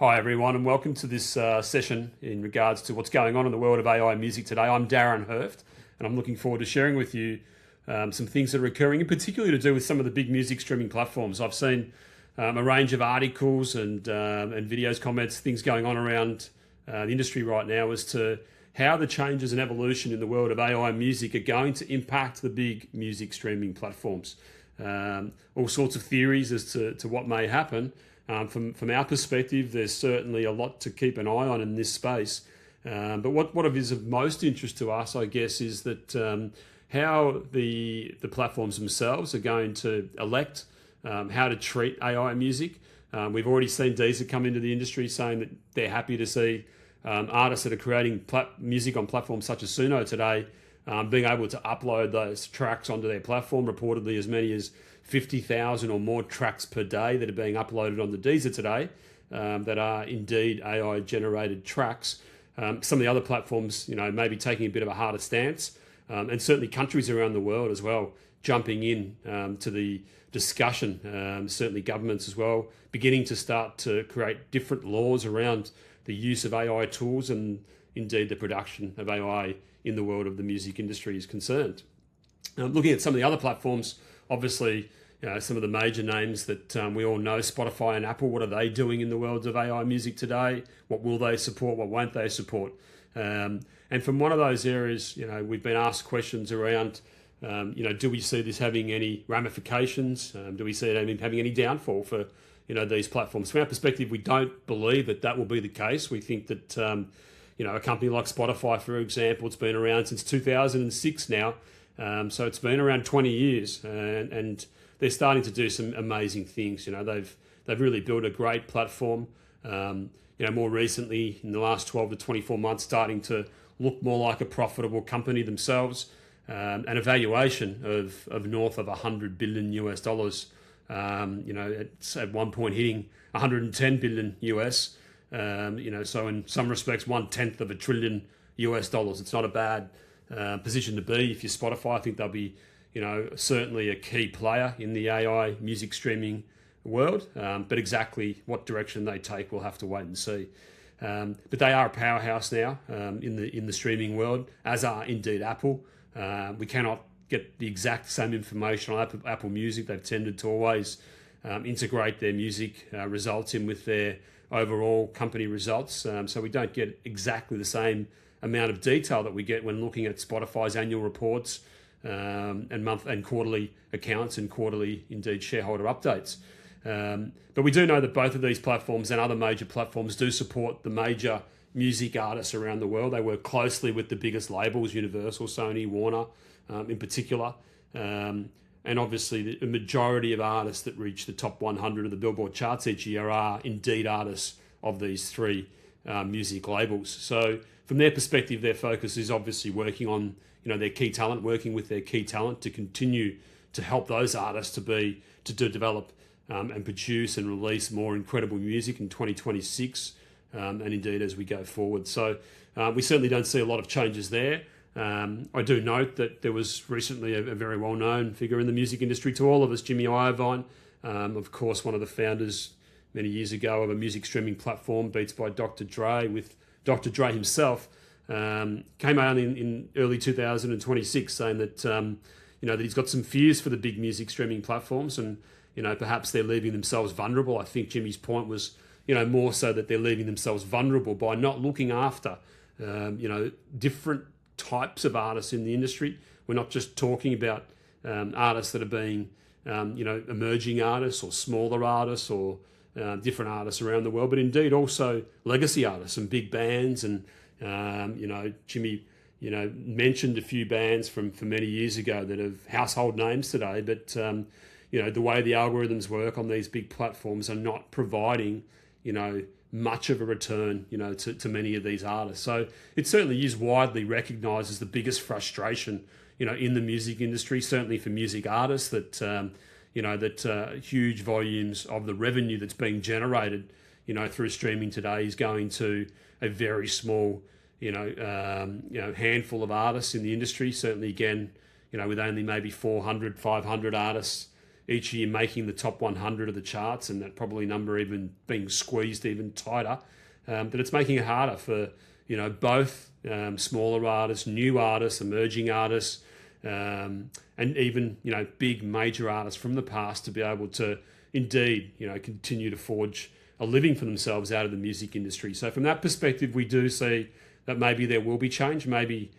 Hi, everyone, and welcome to this session in regards to what's going on in the world of AI music today. I'm Darren Herft, and I'm looking forward to sharing with you some things that are occurring, in particular to do with some of the big music streaming platforms. I've seen a range of articles and videos, comments, things going on around the industry right now as to how the changes and evolution in the world of AI music are going to impact the big music streaming platforms. All sorts of theories as to what may happen. From our perspective, there's certainly a lot to keep an eye on in this space. But what is of most interest to us, I guess, is that how the platforms themselves are going to elect how to treat AI music. We've already seen Deezer come into the industry saying that they're happy to see artists that are creating music on platforms such as Suno today being able to upload those tracks onto their platform, reportedly as many as 50,000 or more tracks per day that are being uploaded on the Deezer today that are indeed AI generated tracks. Some of the other platforms, maybe taking a bit of a harder stance, and certainly countries around the world as well, jumping in to the discussion, certainly governments as well, beginning to start to create different laws around the use of AI tools and indeed the production of AI in the world of the music industry is concerned. Looking at some of the other platforms, obviously, some of the major names that we all know, Spotify and Apple, what are they doing in the world of AI music today? What will they support? What won't they support? And from one of those areas, we've been asked questions around, do we see this having any ramifications? Do we see it having any downfall for, these platforms? From our perspective, we don't believe that will be the case. We think that, a company like Spotify, for example, it's been around since 2006 now. So it's been around 20 years, and they're starting to do some amazing things. They've really built a great platform. More recently, in the last 12 to 24 months, starting to look more like a profitable company themselves, and a valuation of north of $100 billion US. It's at one point hitting 110 billion US. So in some respects, 1/10 of $1 trillion US. It's not a bad position to be. If you're Spotify, I think they'll be, certainly a key player in the AI music streaming world. But exactly what direction they take, we'll have to wait and see. But they are a powerhouse now in the streaming world, as are indeed Apple. We cannot get the exact same information on Apple Music. They've tended to always integrate their music results in with their overall company results. So we don't get exactly the same amount of detail that we get when looking at Spotify's annual reports and month and quarterly accounts and quarterly, indeed, shareholder updates. But we do know that both of these platforms and other major platforms do support the major music artists around the world. They work closely with the biggest labels, Universal, Sony, Warner, in particular. And obviously, the majority of artists that reach the top 100 of the Billboard charts each year are indeed artists of these three music labels. So from their perspective, their focus is obviously working on their key talent, working with their key talent to continue to help those artists to develop and produce and release more incredible music in 2026 and indeed as we go forward. So we certainly don't see a lot of changes there. I do note that there was recently a very well-known figure in the music industry to all of us, Jimmy Iovine, of course, one of the founders many years ago of a music streaming platform, Beats by Dr. Dre, with Dr. Dre himself, came out in early 2026 saying that, that he's got some fears for the big music streaming platforms and, perhaps they're leaving themselves vulnerable. I think Jimmy's point was, more so that they're leaving themselves vulnerable by not looking after, different types of artists in the industry. We're not just talking about artists that are being, emerging artists or smaller artists or different artists around the world, but indeed also legacy artists and big bands. And, Jimmy, mentioned a few bands from many years ago that have household names today, but, the way the algorithms work on these big platforms are not providing, much of a return, to many of these artists. So it certainly is widely recognised as the biggest frustration, in the music industry, certainly for music artists, that, huge volumes of the revenue that's being generated, through streaming today is going to a very small, handful of artists in the industry. Certainly, again, with only maybe 400, 500 artists each year making the top 100 of the charts, and that probably number even being squeezed even tighter, that it's making it harder for both smaller artists, new artists, emerging artists, and even big major artists from the past to be able to indeed continue to forge a living for themselves out of the music industry. So from that perspective, we do see that maybe there will be change. Maybe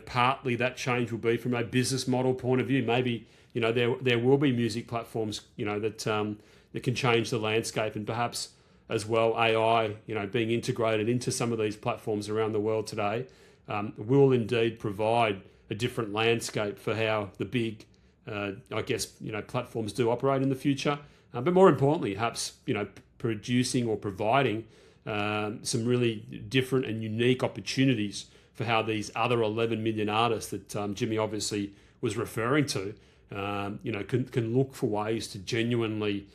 partly that change will be from a business model point of view. Maybe there will be music platforms that can change the landscape, and perhaps as well AI being integrated into some of these platforms around the world today will indeed provide a different landscape for how the big platforms do operate in the future. But more importantly, perhaps producing or providing some really different and unique opportunities for how these other 11 million artists that Jimmy obviously was referring to, can look for ways to genuinely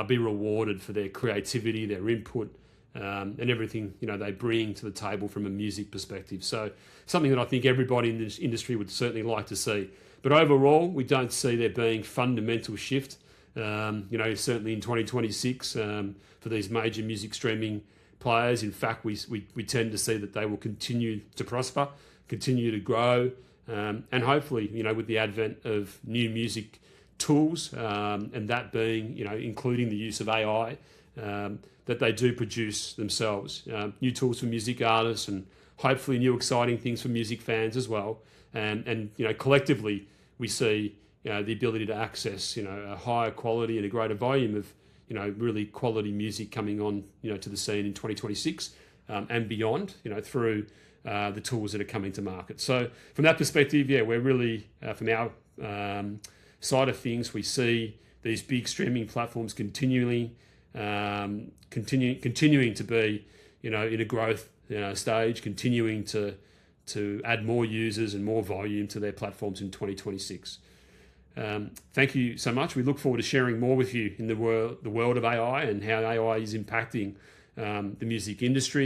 be rewarded for their creativity, their input, and everything they bring to the table from a music perspective. So something that I think everybody in this industry would certainly like to see. But overall, we don't see there being fundamental shift. Certainly in 2026 for these major music streaming players. In fact, we tend to see that they will continue to prosper, continue to grow, and hopefully, with the advent of new music tools, and that being, including the use of AI, that they do produce themselves, new tools for music artists, and hopefully new exciting things for music fans as well. And collectively, we see the ability to access, a higher quality and a greater volume of, really quality music coming on, to the scene in 2026 and beyond, through the tools that are coming to market. So from that perspective, we're really, from our side of things, we see these big streaming platforms continuing to be, in a growth stage, continuing to add more users and more volume to their platforms in 2026. Thank you so much. We look forward to sharing more with you in the world of AI and how AI is impacting the music industry,